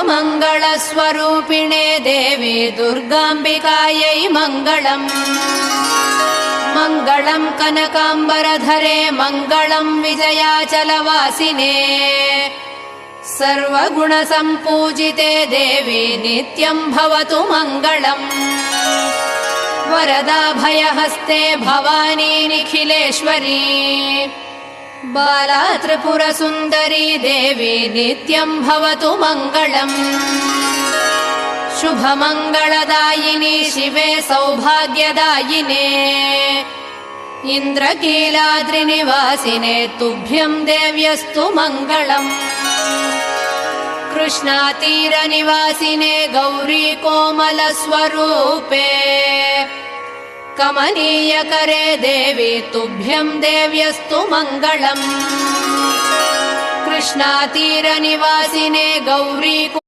मङ्गलस्वरूपिणे देवी दुर्गाम्बिकायै मङ्गलम्। मङ्गलम् कनकाम्बरधरे मङ्गलम् विजयाचलवासिने सर्वगुणसम्पूजिते देवी नित्यम् भवतु मङ्गलम्। वरदाभयहस्ते भवानी निखिलेश्वरी बाला त्रिपुरसुन्दरी देवी नित्यम् भवतु मङ्गलम्। शुभमङ्गलदायिनी शिवे सौभाग्यदायिने इन्द्रकीलाद्रिनिवासिने तुभ्यम् देव्यस्तु मङ्गलम्। कृष्णातीरनिवासिने गौरी कोमलस्वरूपे कमनीयकरे देवी तुभ्यम् देव्यस्तु मङ्गलम्। कृष्णातीरनिवासिने गौरी